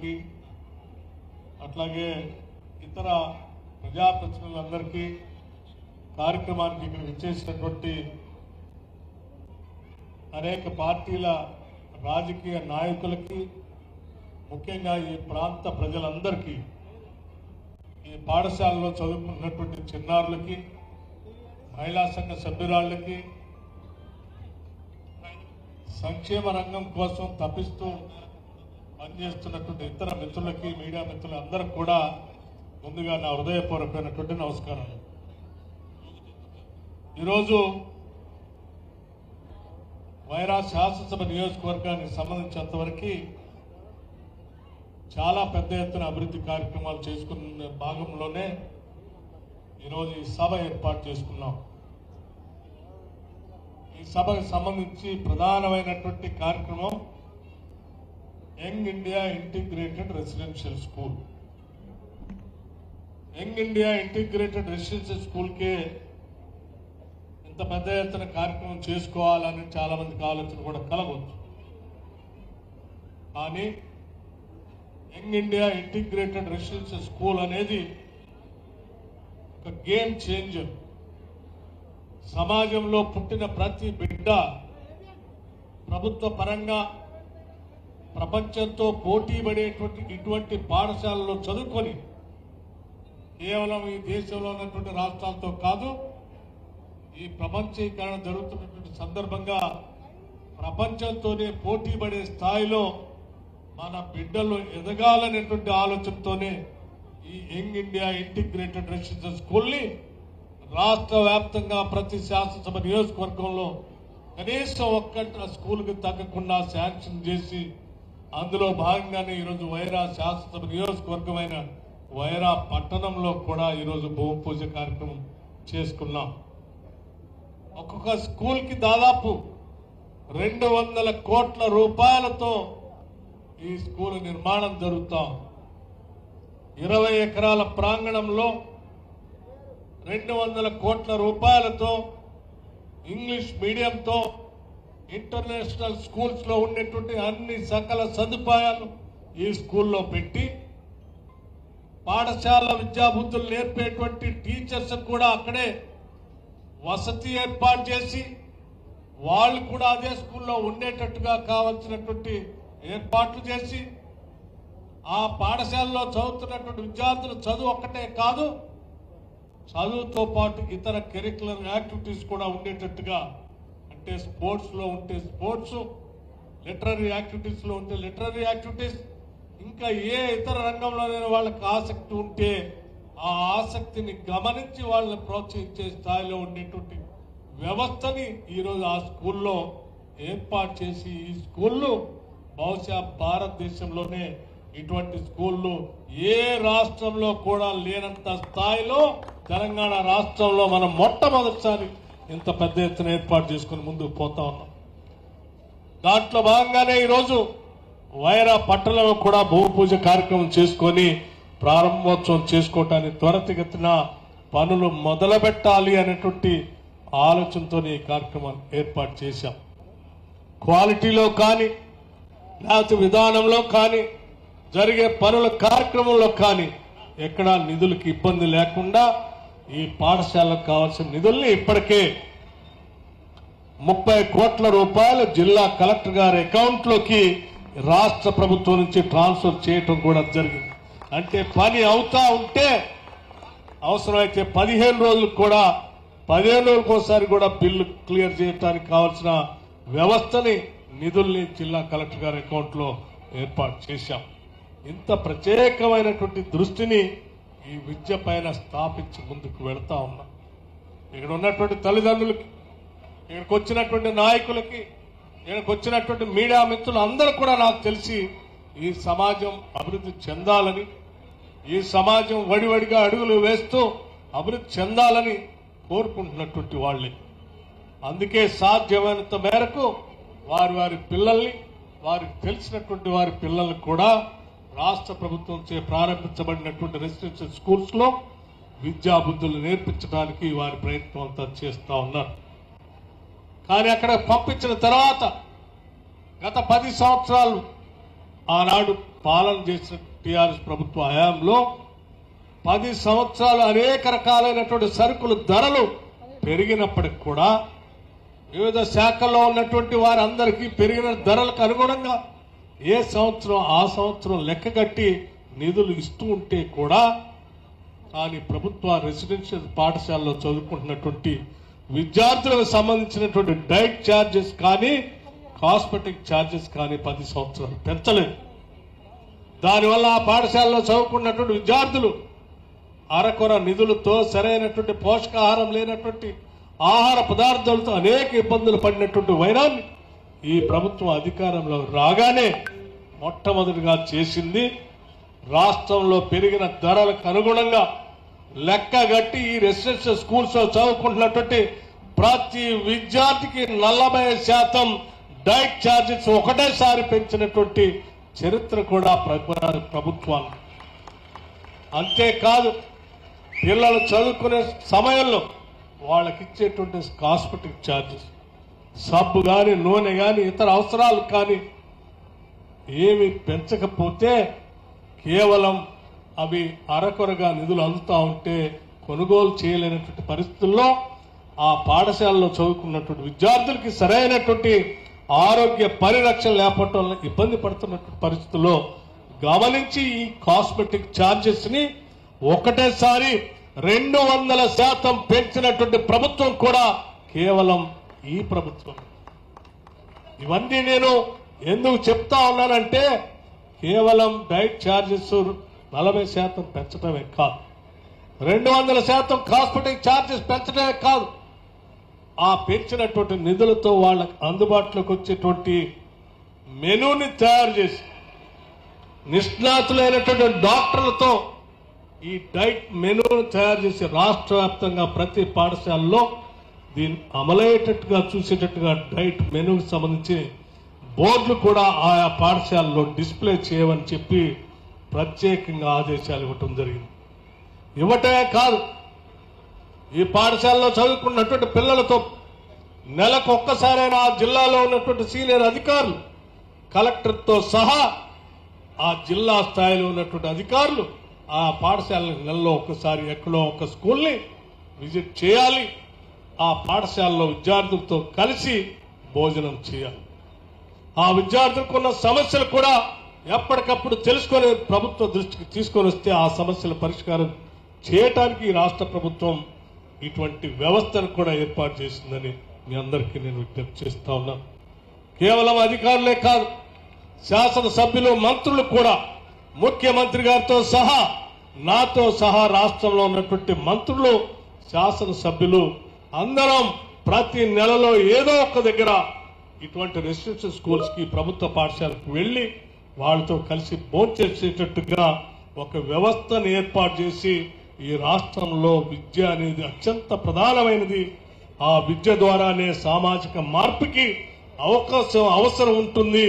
గారికి అట్లాగే ఇతర ప్రజాప్రతినిధులందరికీ కార్యక్రమానికి ఇక్కడ విచ్చేసినటువంటి అనేక పార్టీల రాజకీయ నాయకులకి ముఖ్యంగా ఈ ప్రాంత ప్రజలందరికీ ఈ పాఠశాలలో చదువుకున్నటువంటి చిన్నారులకి మహిళా సంఘ సభ్యురాళ్ళకి సంక్షేమ రంగం కోసం తప్పిస్తూ పనిచేస్తున్నటువంటి ఇతర మిత్రులకి మీడియా మిత్రులందరికీ కూడా ముందుగా నా హృదయపూర్వకమైనటువంటి నమస్కారాలు. ఈరోజు వైరా శాసనసభ నియోజకవర్గానికి సంబంధించినంతవరకు చాలా పెద్ద ఎత్తున అభివృద్ధి కార్యక్రమాలు చేసుకున్న భాగంలోనే ఈరోజు ఈ సభ ఏర్పాటు చేసుకున్నాం. ఈ సభకు సంబంధించి ప్రధానమైనటువంటి కార్యక్రమం young India integrated residential school. Young India integrated residential స్కూల్కే ఇంత పెద్ద ఎత్తున కార్యక్రమం చేసుకోవాలని చాలా మందికి ఆలోచన కూడా కలగవచ్చు. కానీ young India integrated residential school అనేది ఒక గేమ్ చేంజర్. సమాజంలో పుట్టిన ప్రతి బిడ్డ ప్రభుత్వ పరంగా ప్రపంచంతో పోటీ పడేటువంటి ఇటువంటి పాఠశాలలో చదువుకొని కేవలం ఈ దేశంలో ఉన్నటువంటి రాష్ట్రాలతో కాదు, ఈ ప్రపంచీకరణ జరుగుతున్నటువంటి సందర్భంగా ప్రపంచంతోనే పోటీ పడే స్థాయిలో మన బిడ్డలు ఎదగాలనేటువంటి ఆలోచనతోనే ఈ యంగ్ ఇండియా ఇంటిగ్రేటెడ్ రెసిడెన్షియల్ స్కూల్ని రాష్ట్ర వ్యాప్తంగా ప్రతి శాసనసభ నియోజకవర్గంలో కనీసం ఒక్క స్కూల్కి తగ్గకుండా శాంక్షన్ చేసి అందులో భాగంగానే ఈరోజు వైరా శాసనసభ నియోజకవర్గమైన వైరా పట్టణంలో కూడా ఈరోజు భూమి పూజ కార్యక్రమం చేసుకున్నాం. ఒక్కొక్క స్కూల్కి దాదాపు 200 కోట్ల రూపాయలతో ఈ స్కూల్ నిర్మాణం జరుగుతాం. 20 ఎకరాల ప్రాంగణంలో 200 కోట్ల రూపాయలతో ఇంగ్లీష్ మీడియంతో ఇంటర్నేషనల్ స్కూల్స్ లో ఉండేటువంటి అన్ని సకల సదుపాయాలు ఈ స్కూల్లో పెట్టి పాఠశాల విద్యాబుద్ధులు నేర్పేటువంటి టీచర్స్ కూడా అక్కడే వసతి ఏర్పాటు చేసి వాళ్ళు కూడా అదే స్కూల్లో ఉండేటట్టుగా కావాల్సినటువంటి ఏర్పాట్లు చేసి ఆ పాఠశాలలో చదువుతున్నటువంటి విద్యార్థులు చదువు ఒక్కటే కాదు, చదువుతో పాటు ఇతర కరిక్యులర్ యాక్టివిటీస్ కూడా ఉండేటట్టుగా, అంటే స్పోర్ట్స్ లో ఉంటే స్పోర్ట్స్, లిటరరీ యాక్టివిటీస్ లో ఉంటే లిటరరీ యాక్టివిటీస్, ఇంకా ఏ ఇతర రంగంలోనైనా వాళ్ళకి ఆసక్తి ఉంటే ఆ ఆసక్తిని గమనించి వాళ్ళని ప్రోత్సహించే స్థాయిలో ఉండేటువంటి వ్యవస్థని ఈరోజు ఆ స్కూల్లో ఏర్పాటు చేసి ఈ స్కూళ్ళు బహుశా భారతదేశంలోనే ఇటువంటి స్కూళ్ళు ఏ రాష్ట్రంలో కూడా లేనంత స్థాయిలో తెలంగాణ రాష్ట్రంలో మనం మొట్టమొదటిసారి ఇంత పెద్ద ఎత్తున ఏర్పాటు చేసుకుని ముందుకు పోతా ఉన్నాం. దాంట్లో భాగంగానే ఈరోజు వైరా పట్టణంలో కూడా భూమి పూజ కార్యక్రమం చేసుకొని ప్రారంభోత్సవం చేసుకోవటానికి త్వరితగతిన పనులు మొదలుపెట్టాలి అనేటువంటి ఆలోచనతో ఈ కార్యక్రమాన్ని ఏర్పాటు చేశాం. క్వాలిటీలో కానీ లేకపోతే విధానంలో కానీ జరిగే పనుల కార్యక్రమంలో కానీ ఎక్కడా నిధులకు ఇబ్బంది లేకుండా ఈ పాఠశాలకు కావాల్సిన నిధుల్ని ఇప్పటికే 30 కోట్ల రూపాయలు జిల్లా కలెక్టర్ గారి అకౌంట్లోకి రాష్ట్ర ప్రభుత్వం నుంచి ట్రాన్స్ఫర్ చేయటం కూడా జరిగింది. అంటే పని అవుతా ఉంటే అవసరమైతే 15 రోజులకు కూడా 15 రోజులకు ఒకసారి కూడా బిల్లు క్లియర్ చేయడానికి కావాల్సిన వ్యవస్థని నిధుల్ని జిల్లా కలెక్టర్ గారి అకౌంట్లో ఏర్పాటు చేశాం. ఇంత ప్రత్యేకమైనటువంటి దృష్టిని ఈ విద్య పైన స్థాపించి ముందుకు వెళతా ఉన్నాం. ఇక్కడ ఉన్నటువంటి తల్లిదండ్రులకి, ఇక్కడికి వచ్చినటువంటి నాయకులకి, ఇక్కడికి వచ్చినటువంటి మీడియా మిత్రులు అందరూ కూడా నాకు తెలిసి ఈ సమాజం అభివృద్ధి చెందాలని, ఈ సమాజం వడివడిగా అడుగులు వేస్తూ అభివృద్ధి చెందాలని కోరుకుంటున్నటువంటి వాళ్ళే. అందుకే సాధ్యమైనంత మేరకు వారి పిల్లల్ని, వారికి తెలిసినటువంటి వారి పిల్లల్ని కూడా రాష్ట్ర ప్రభుత్వంచే ప్రారంభించబడినటువంటి రెసిడెన్షియల్ స్కూల్స్ లో విద్యా బుద్ధులు నేర్పించడానికి వారి ప్రయత్నం అంతా చేస్తా ఉన్నారు. కానీ అక్కడ పంపించిన తర్వాత గత 10 సంవత్సరాలు ఆనాడు పాలన చేసిన టీఆర్ఎస్ ప్రభుత్వ హయాంలో 10 సంవత్సరాలు అనేక రకాలైనటువంటి సరుకుల ధరలు పెరిగినప్పటికి కూడా వివిధ శాఖల్లో ఉన్నటువంటి వారందరికీ పెరిగిన ధరలకు అనుగుణంగా ఏ సంవత్సరం ఆ సంవత్సరం లెక్కగట్టి నిధులు ఇస్తూ ఉంటే కూడా కానీ ప్రభుత్వ రెసిడెన్షియల్ పాఠశాలలో చదువుకుంటున్నటువంటి విద్యార్థులకు సంబంధించినటువంటి డైట్ ఛార్జెస్ కానీ కాస్మెటిక్ ఛార్జెస్ కానీ 10 సంవత్సరాలు పెంచలేదు. దానివల్ల ఆ పాఠశాలలో చదువుకున్నటువంటి విద్యార్థులు అరకొర నిధులతో సరైనటువంటి పోషకాహారం లేనటువంటి ఆహార పదార్థాలతో అనేక ఇబ్బందులు పడినటువంటి వైరాన్ని ఈ ప్రభుత్వం అధికారంలో రాగానే మొట్టమొదటిగా చేసింది రాష్ట్రంలో పెరిగిన ధరలకు అనుగుణంగా లెక్కగట్టి ఈ రెసిడెన్షియల్ స్కూల్స్ లో చదువుకుంటున్నటువంటి ప్రతి విద్యార్థికి 40% డైట్ ఛార్జెస్ ఒకటేసారి పెంచినటువంటి చరిత్ర కూడా ప్రభుత్వాన్ని. అంతేకాదు పిల్లలు చదువుకునే సమయంలో వాళ్ళకి ఇచ్చేటువంటి కాస్మెటిక్ ఛార్జెస్ సబ్బు కానీ నూనె కానీ ఇతర అవసరాలు కానీ ఏమి పెంచకపోతే కేవలం అవి అరకొరగా నిధులు అందుతా ఉంటే కొనుగోలు చేయలేనటువంటి పరిస్థితుల్లో ఆ పాఠశాలలో చదువుకున్నటువంటి విద్యార్థులకి సరైనటువంటి ఆరోగ్య పరిరక్షణ లేకపోవడం వల్ల ఇబ్బంది పడుతున్నటువంటి పరిస్థితుల్లో గమనించి ఈ కాస్మెటిక్ ఛార్జెస్ ని ఒకటేసారి 200% పెంచినటువంటి ప్రభుత్వం కూడా కేవలం ఈ ప్రభుత్వం. ఇవన్నీ నేను ఎందుకు చెప్తా ఉన్నానంటే కేవలం డైట్ ఛార్జెస్ 40% పెంచడమే కాదు, 200% కాస్మెటిక్ ఛార్జెస్ పెంచడమే కాదు, ఆ పెంచినటువంటి నిధులతో వాళ్ళకి అందుబాటులోకి వచ్చేటువంటి మెనూని తయారు చేసి నిష్ణాతులైనటువంటి డాక్టర్లతో ఈ డైట్ మెనూను తయారు చేసి రాష్ట్ర వ్యాప్తంగా ప్రతి పాఠశాలలో దీన్ని అమలయ్యేటట్టుగా చూసేటట్టుగా డైట్ మెనూకి సంబంధించి బోర్డులు కూడా ఆయా పాఠశాలలో డిస్ప్లే చేయమని చెప్పి ప్రత్యేకంగా ఆదేశాలు ఇవ్వటం జరిగింది. ఇవ్వటమే కాదు, ఈ పాఠశాలలో చదువుకున్నటువంటి పిల్లలతో నెలకు ఒక్కసారైనా ఆ జిల్లాలో ఉన్నటువంటి సీనియర్ అధికారులు కలెక్టర్తో సహా ఆ జిల్లా స్థాయిలో ఉన్నటువంటి అధికారులు ఆ పాఠశాలను నెలలో ఒక్కసారి ఎక్కడో ఒక స్కూల్ని విజిట్ చేయాలి. ఆ పాఠశాలలో విద్యార్థులతో కలిసి భోజనం చేయాలి. ఆ విద్యార్థులకు ఉన్న సమస్యలు కూడా ఎప్పటికప్పుడు తెలుసుకొని ప్రభుత్వ దృష్టికి తీసుకొని వస్తే ఆ సమస్యల పరిష్కారం చేయటానికి ఈ రాష్ట్ర ప్రభుత్వం ఇటువంటి వ్యవస్థను కూడా ఏర్పాటు చేసిందని మీ అందరికీ నేను విజ్ఞప్తి చేస్తా ఉన్నాను. కేవలం అధికారులే కాదు, శాసనసభ్యులు మంత్రులు కూడా ముఖ్యమంత్రి గారితో సహా నాతో సహా రాష్ట్రంలో ఉన్నటువంటి మంత్రులు శాసనసభ్యులు అందరం ప్రతి నెలలో ఏదో ఒక దగ్గర ఇటువంటి రెసిడెన్షియల్ స్కూల్స్ కి ప్రభుత్వ పాఠశాలకు వెళ్లి వాళ్ళతో కలిసి భోంచేసేటట్టుగా ఒక వ్యవస్థను ఏర్పాటు చేసి ఈ రాష్ట్రంలో విద్య అనేది అత్యంత ప్రధానమైనది. ఆ విద్య ద్వారానే సామాజిక మార్పుకి అవసరం ఉంటుంది.